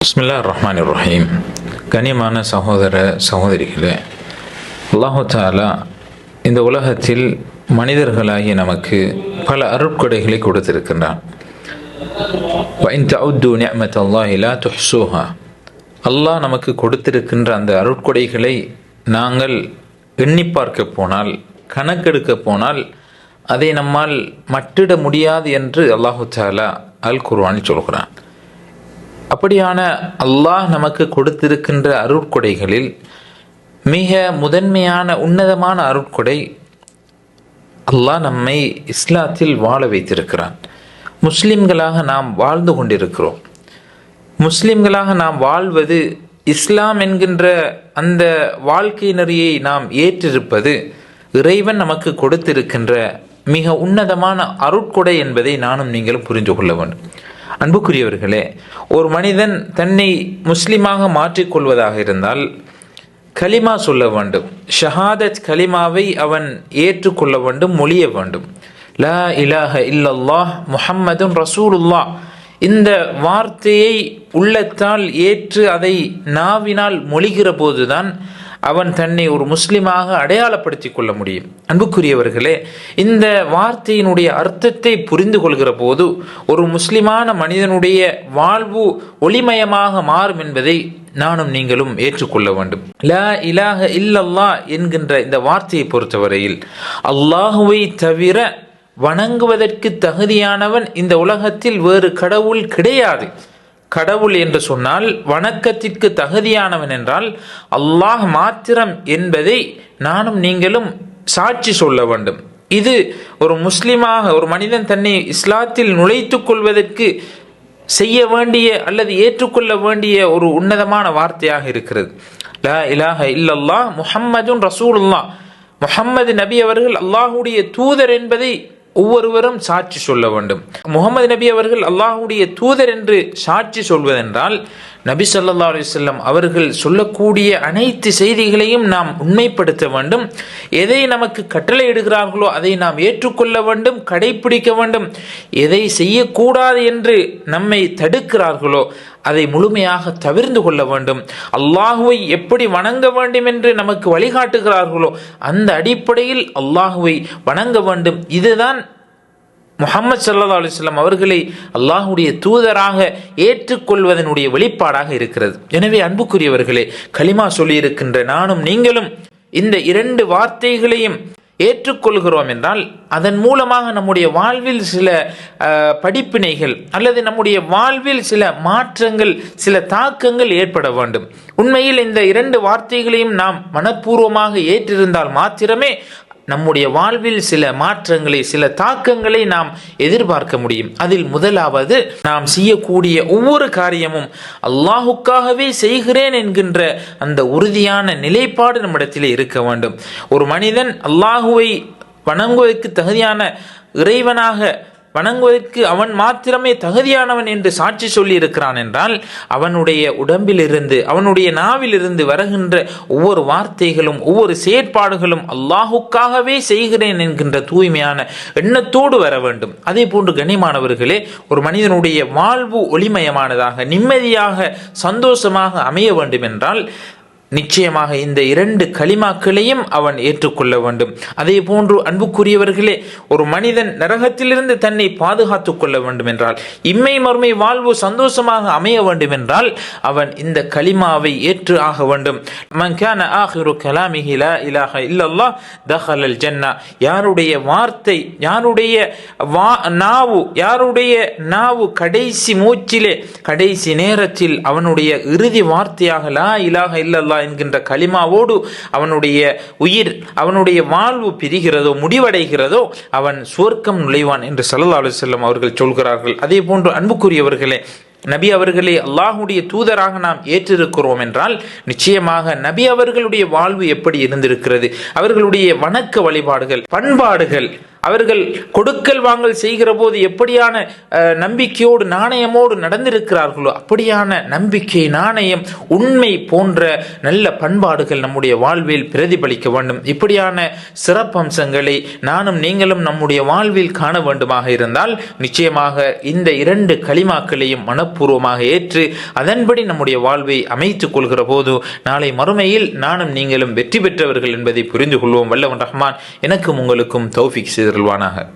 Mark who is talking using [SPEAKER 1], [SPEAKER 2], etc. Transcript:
[SPEAKER 1] பிஸ்மில்லாஹிர் ரஹ்மானிர் ரஹீம். கனியமான சகோதர சகோதரிகளே, அல்லாஹு தஆலா இந்த உலகத்தில் மனிதர்களாகிய நமக்கு பல அருட்கொடைகளை கொடுத்திருக்கின்றான். வஇன் தஅுது நிஅமத்தல்லாஹி லா துஹ்ஸூஹா. அல்லாஹ் நமக்கு கொடுத்திருக்கின்ற அந்த அருட்கொடைகளை நாங்கள் எண்ணி பார்க்க போனால், கணக்கெடுக்க போனால் அதை நம்மால் மட்டிட முடியாது என்று அல்லாஹு தஆலா அல் குர்ஆனில் சொல்கிறான். அப்படியான அல்லாஹ் நமக்கு கொடுத்திருக்கின்ற அருட்கொடைகளில் மிக முதன்மையான உன்னதமான அருட்கொடை, அல்லாஹ் நம்மை இஸ்லாத்தில் வாழ வைத்திருக்கிறான். முஸ்லிம்களாக நாம் வாழ்ந்து கொண்டிருக்கிறோம். முஸ்லிம்களாக நாம் வாழ்வது, இஸ்லாம் என்கின்ற அந்த வாழ்க்கை நெறியை நாம் ஏற்றிருப்பது இறைவன் நமக்கு கொடுத்திருக்கின்ற மிக உன்னதமான அருட்கொடை என்பதை நானும் நீங்களும் புரிந்து கொள்ள வேண்டும். அன்புக்குரியவர்களே, ஒரு மனிதன் தன்னை முஸ்லிமாக மாற்றிக்கொள்வதாக இருந்தால் கலிமா சொல்ல வேண்டும். ஷஹாதத் கலிமாவை அவன் ஏற்றுக்கொள்ள வேண்டும், மொழிய வேண்டும். லா இலாஹ இல்லல்லாஹ் முஹம்மதுன் ரசூலுல்லாஹ், இந்த வார்த்தையை உள்ளத்தால் ஏற்று அதை நாவினால் மொழிகிற போதுதான் அவன் தன்னை ஒரு முஸ்லிமாக அடையாளப்படுத்திக் கொள்ள முடியும். அன்புக்குரியவர்களே, இந்த வார்த்தையினுடைய அர்த்தத்தை புரிந்து கொள்கிற போது ஒரு முஸ்லிமான மனிதனுடைய வாழ்வு ஒளிமயமாக மாறும் என்பதை நானும் நீங்களும் ஏற்றுக்கொள்ள வேண்டும். லா இலாஹ இல்லல்லாஹ் என்கின்ற இந்த வார்த்தையை பொறுத்தவரையில் அல்லாஹுவை தவிர வணங்குவதற்கு தகுதியானவன் இந்த உலகத்தில் வேறு கடவுள் கிடையாது. கடவுள் என்று சொன்னால் வணக்கத்திற்கு தகுதியானவன் என்றால் அல்லாஹ் மாத்திரம் என்பதை நானும் நீங்களும் சாட்சி சொல்ல வேண்டும். இது ஒரு முஸ்லிமாக ஒரு மனிதன் தன்னை இஸ்லாத்தில் நுழைத்துக் கொள்வதற்கு செய்ய வேண்டிய அல்லது ஏற்றுக்கொள்ள வேண்டிய ஒரு உன்னதமான வார்த்தையாக இருக்கிறது. லா இலாஹ இல்லல்லாஹ் முஹம்மதுன் ரசூலுல்லாஹ், முஹம்மது நபி அவர்கள் அல்லாஹுடைய தூதர் என்பதை ஒவ்வொருவரும் சாட்சி சொல்ல வேண்டும். முகமது நபி அவர்கள் அல்லாஹுடைய தூதர் என்று சாட்சி சொல்வதென்றால் நபி ஸல்லல்லாஹு அலைஹி வஸல்லம் அவர்கள் சொல்லக்கூடிய அனைத்து செய்திகளையும் நாம் உண்மைப்படுத்த வேண்டும். எதை நமக்கு கட்டளை இடுகிறார்களோ அதை நாம் ஏற்றுக்கொள்ள வேண்டும், கடைபிடிக்க வேண்டும். எதை செய்யக்கூடாது என்று நம்மை தடுக்கிறார்களோ அதை முழுமையாக தவிர்ந்து கொள்ள வேண்டும். அல்லாஹுவை எப்படி வணங்க வேண்டும் என்று நமக்கு வழிகாட்டுகிறார்களோ அந்த அடிப்படையில் அல்லாஹுவை வணங்க வேண்டும். இதுதான் முஹம்மது ஸல்லல்லாஹு அலைஹி வஸல்லம் அவர்களை அல்லாஹுடைய தூதராக ஏற்றுக்கொள்வதனுடைய வெளிப்பாடாக இருக்கிறது. எனவே அன்புக்குரியவர்களே, கலிமா சொல்லியிருக்கின்ற நானும் நீங்களும் இந்த இரண்டு வார்த்தைகளையும் ஏற்றுக்கொள்கிறோம் என்றால் அதன் மூலமாக நம்முடைய வாழ்வில் சில படிப்பினைகள் அல்லது நம்முடைய வாழ்வில் சில மாற்றங்கள், சில தாக்கங்கள் ஏற்பட வேண்டும். உண்மையில் இந்த இரண்டு வார்த்தைகளையும் நாம் மனப்பூர்வமாக ஏற்றிருந்தால் மாத்திரமே நம்முடைய வாழ்வில் சில மாற்றங்களை, சில தாக்கங்களை நாம் எதிர்பார்க்க முடியும். அதில் முதலாவது, நாம் செய்யக்கூடிய ஒவ்வொரு காரியமும் அல்லாஹுக்காகவே செய்கிறேன் என்கின்ற அந்த உறுதியான நிலைப்பாடு நம்மிடத்திலே இருக்க வேண்டும். ஒரு மனிதன் அல்லாஹுவை வணங்குவதற்கு தகுதியான இறைவனாக வணங்குவதற்கு அவன் மாத்திரமே தகுதியானவன் என்று சாட்சி சொல்லி இருக்கிறான் என்றால் அவனுடைய உடம்பிலிருந்து, அவனுடைய நாவிலிருந்து வருகின்ற ஒவ்வொரு வார்த்தைகளும் ஒவ்வொரு செயற்பாடுகளும் அல்லாஹுக்காகவே செய்கிறேன் என்கின்ற தூய்மையான எண்ணத்தோடு வர வேண்டும். அதே போன்று கண்ணியமானவர்களே, ஒரு மனிதனுடைய வாழ்வு ஒளிமயமானதாக, நிம்மதியாக, சந்தோஷமாக அமைய வேண்டும் என்றால் நிச்சயமாக இந்த இரண்டு கலிமாக்களையும் அவன் ஏற்றுக்கொள்ள வேண்டும். அதே போன்று அன்புக்குரியவர்களே, ஒரு மனிதன் நரகத்திலிருந்து தன்னை பாதுகாத்துக் கொள்ள வேண்டும் என்றால், இம்மை மறுமை வாழ்வு சந்தோஷமாக அமைய வேண்டும் என்றால் அவன் இந்த கலிமாவை ஏற்று ஆக வேண்டும். மன் கான ஆகிரு கலாமிஹி லா இலாஹ இல்லல்லாஹ் தஹலல் ஜன்னா. யாருடைய வார்த்தை, யாருடைய நாவு கடைசி மூச்சிலே, கடைசி நேரத்தில் அவனுடைய இறுதி வார்த்தையாக லா இலாஹ இல்லல்லாஹ் என்கின்ற கலிமாவோடு அவனுடைய உயிர், அவனுடைய வாழ்வு பிரிகிறதோ, முடிவடைகிறதோ, அவன் சுவர்க்கம் நுழைவான் என்று ஸல்லல்லாஹு அலைஹி வஸல்லம் அவர்கள் சொல்கிறார்கள். அதே போன்று அன்புக்குரியவர்களே, நபி அவர்களை அல்லாஹுடைய தூதராக நாம் ஏற்றிருக்கிறோம் என்றால் நிச்சயமாக நபி அவர்களுடைய வாழ்வு எப்படி இருந்திருக்கிறது, அவர்களுடைய வணக்க வழிபாடுகள், பண்பாடுகள், அவர்கள் கொடுக்கல் வாங்கல் செய்கிற போது எப்படியான நம்பிக்கையோடு நாணயமோடு நடந்திருக்கிறார்களோ அப்படியான நம்பிக்கை, நாணயம், உண்மை போன்ற நல்ல பண்பாடுகள் நம்முடைய வாழ்வில் பிரதிபலிக்க வேண்டும். இப்படியான சிறப்பம்சங்களை நானும் நீங்களும் நம்முடைய வாழ்வில் காண வேண்டுமாக இருந்தால் நிச்சயமாக இந்த 2 கலிமாக்களையும் மனப்பூர்வமாக ஏற்று அதன்படி நம்முடைய வாழ்வை அமைத்துக் கொள்கிற போது நாளை மறுமையில் நானும் நீங்களும் வெற்றி பெற்றவர்கள் என்பதை புரிந்து கொள்வோம். வல்லவன் ரஹ்மான் எனக்கும் உங்களுக்கும் தௌஃபீக் செய்தருள்வானாக.